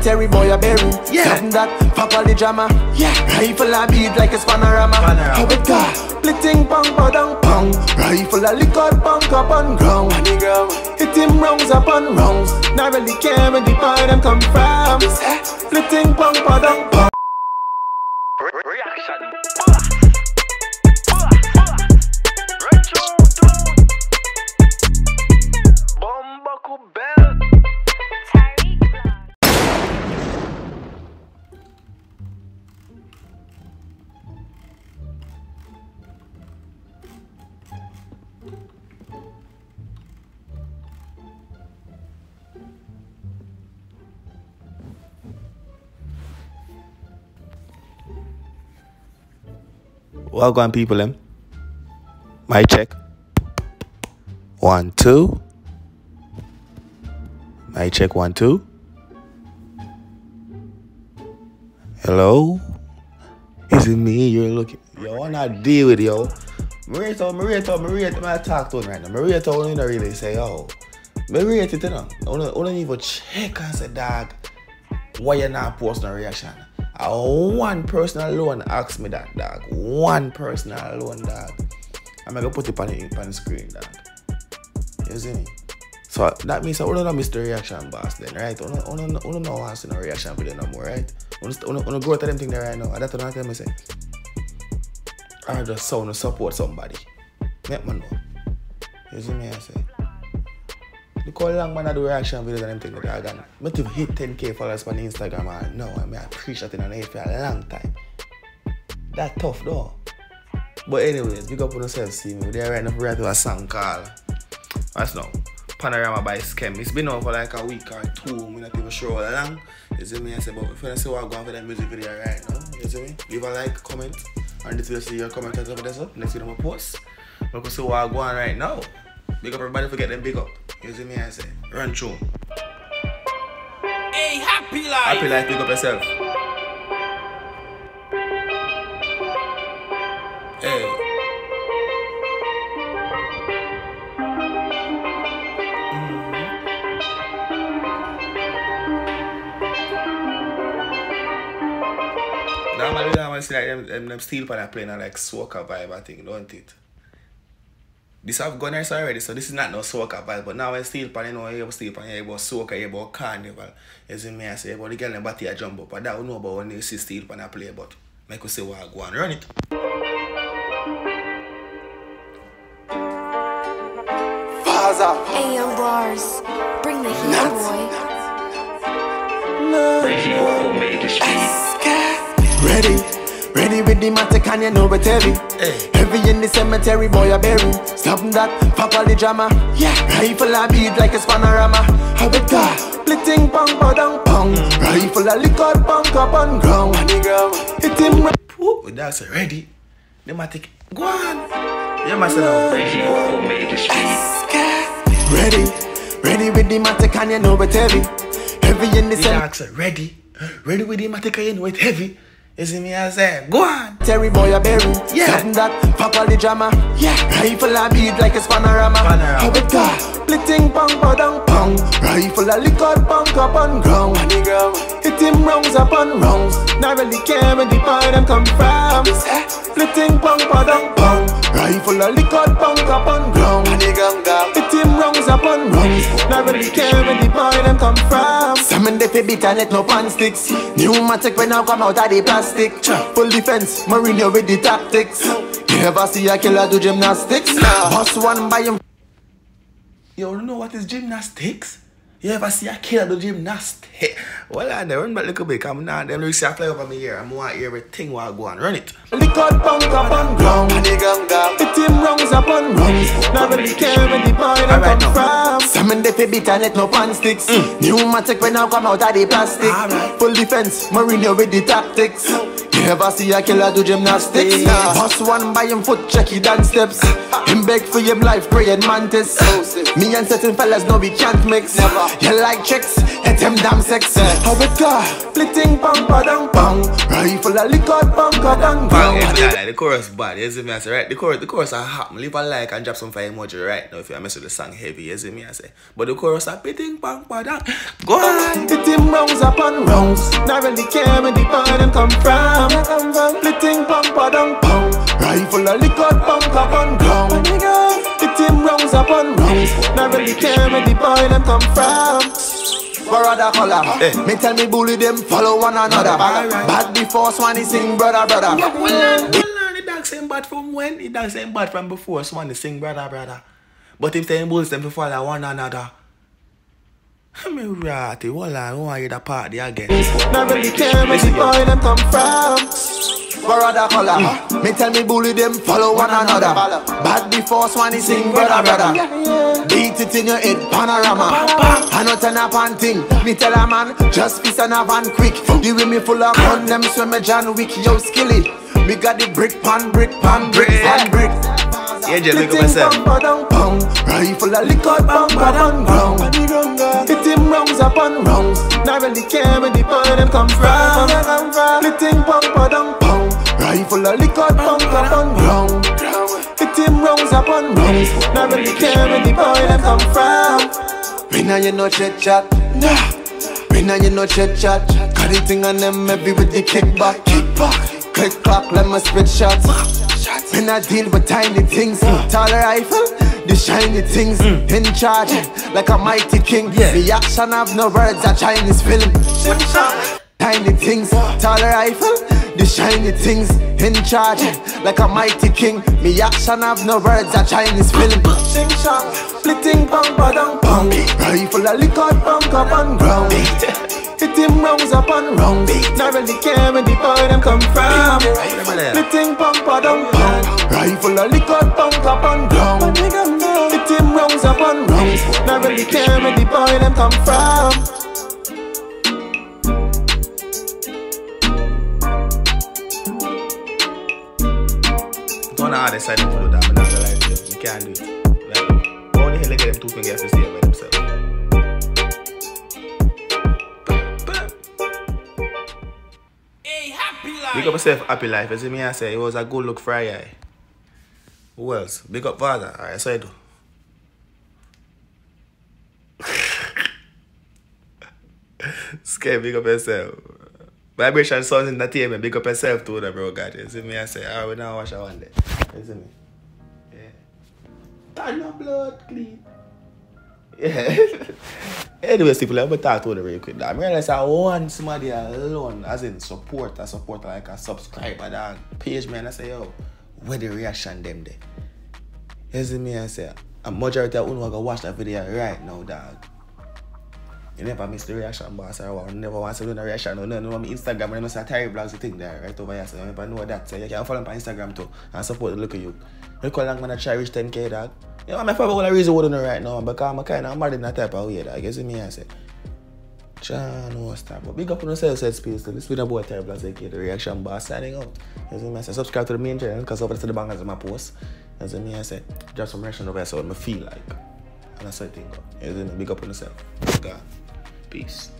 cemetery, boy, a berry. Something that pop all the drama. Rifle a beat like a panorama. How it go? Splitting pong, podong pong. Rifle a liquor punk up on ground. Hit him rounds upon rounds. Not really care where the boy them come from. Splitting pong, podong pong. Reaction. Welcome, people. Mic check. 1 2. Mic check 1 2. Hello. Is it me you're looking? Yo, I'm not deal with yo. Maria, I talk to him right now. Maria told me to really say, oh, Maria, you know, I don't even check and say, dog, why you not posting a reaction? One person alone asked me that, dog. One person alone, dog. I'm gonna put it on the screen, dog. You see me? So that means I don't miss the reaction boss then, right? I don't know how to see no reaction video no more, right? I don't go to them thing there right now. That's what I tell me say. I just sound to support somebody. Let me know. You see me I say? Look how long man I do reaction videos and them things that I got. I might have hit 10k followers on Instagram and no, I appreciate it on it for a long time. That's tough though. But anyways, big up on yourself, see me. They're right now to a song called what's now? Panorama by Skem. It's been out for like a week or two. I'm not even sure how long. You see me I say, but if you see what I'm going for that music video right now, you see me? Leave a like, comment. And this will see your comment over there so next video I'm gonna post. Look to see what I'm going right now. Big up everybody, forget them big up. You see me I say, run through. Hey, happy life! Happy life, big up yourself. Hey. Normally, I see like them steel pan are playing a like soca vibe, I think, don't it? This have gunners already, so this is not no soca vibe. But now when steel pan, you know, you have steel pan, you have soca, you have carnival. You see me, I say, about the girl and body a jump up. But that we know about when you see steel pan a play, but make you say what I go and run it. Faza. Hey, young bars, bring the heat, boy. Ready with the matic and you know it heavy. Heavy in the cemetery, boy, a berry. Something that pop all the drama. Rifle a beat like a panorama. How it go? Splitting pong, podong pong. Rifle a liquor punk up on ground. Hit him. With that, say ready. The matic, go on. You must know. Ready with the matic and you know it heavy. Heavy in the cemetery. Ready with the matic and you know it heavy. You see me I say, go on. Terry boy a berry. Something that pop all the drama. Rifle a beat like a panorama. How it go? Splitting pong, podong pong. Rifle a liquor punk up on ground. Hit him rounds upon rounds. Not really care where the boy them come from. Splitting pong, podong pong. Rifle a liquor punk up on ground. Hit him rounds upon rounds. Not really care where the boy them come from. Some in the beat and let no pan sticks. Pneumatic when I come out of the plastic. Full defense, Mourinho with the tactics. You ever see a killer do gymnastics? Boss one by him. You don't know what is gymnastics? You ever see a killer do gymnastics? Well, I never run back a little bit. I'm not them see a fly over me here. I'm want to hear everything while I go and run it. Liquor punk up on ground. Hit him rounds upon rounds. Not really care where the boy them come from. Some in the beat and let no pan sticks. Pneumatic when I come out of the plastic. Full defense, Mourinho with the tactics. You ever see a killer do gymnastics? Boss one by him foot, check he dance steps. Him beg for him life, praying mantis. Me and certain fellas know we can't mix. You like chicks, hit them damn sex. How it go? Splitting pong padang pong. Rifle a liquor pong padang pong. The chorus bad, you see me I say, right? The chorus are hot. Leave a like and drop some fire emoji right now if you mess with the song heavy, you see me I say. But the chorus are splitting pong padang. Go on. Hit him rounds upon rounds. Not really care where the boy them come from. Splitting pong padang pong. Rifle a liquor pong upon ground. Hit him rounds upon rounds. Not really care where the boy them come from. Brother color, me tell me bully them follow one another. Bad the first one is sing brother. The dog saying bad from when? The dog saying bad from before Swan is sing brother. But if saying bullies them to follow one another. Me ratty, well I want to hear the party again. Not really care where the boy them come from. Brother color, me tell me bully them follow one another. Bad the first one is sing brother. Beat it in your head, panorama. I not turn up and thing. Me tell a man, just piece and have one quick. The way me full of gun, them swim me John Wick, yo skilly. Me got the brick pan, brick. Yeah, just look at myself. Rifle a liquor pong padang ground. Hit him rounds upon rounds. Not really care where the boy them come from. Splitting pong padang pong. Rifle a liquor pong padang ground. Hit him rounds upon rounds. Not really care where the boy them come from. We know you no chit chat. We know you no chit chat. Got the thing on them maybe with the kickback. Click clock, let me spit shots. When I deal with tiny things, taller rifle, the shiny things, in charge, like a mighty king. The action have no words, a Chinese film. Tiny things, taller rifle, the shiny things, in charge, like a mighty king. Me action have no words, a Chinese film. Splitting pong padang pong. Rifle a liquor pong upon ground. Hit him rounds upon rounds. Not really care where the boy them come from. Splitting pong padang pong. Rifle a liquor pong upon ground. Hit him rounds upon rounds. Not really care where the boy them come from. Don't know how they decided to do that, but that's the life. You can't do it. Like, how the hell they get them two fingers to stay by themselves? Big up yourself, happy life. As me I say, it was a good look Friday. Who else? Big up father. Alright, so I do. Scare, big up yourself. Vibration Sounds Entertainment, big up yourself too, bro. God, you see me I say, alright, we now wash our one day. You see me? Yeah. Turn your blood clean. Yeah. Anyways, people, let me talk to them real quick. I realize I want somebody alone, as in support like a subscriber, that page, man. I say, yo, where the reaction them there? You see me, I say, a majority of you going to watch that video right now, dog. You never miss the reaction, boss, or never want to do the reaction. No, my Instagram, and I say Terry Vlogs, the thing there, right over here. So you never know that. So you can follow me on Instagram too, and support the look of you. Look how long I'm going to try reach 10K, dog. You know, I'm probably reason what I do right now because I'm kind of mad in that type of way. I guess me, I say, John, what's that? But big up on yourself, said space. This has been a boy Terry Vlogs, the reaction boss signing out. You see me, I say, subscribe to the main channel because over to the bangers of my post. You see me, I say, drop some reaction over here so I feel like. And that's what I think. You see me, big up on yourself. God. Peace.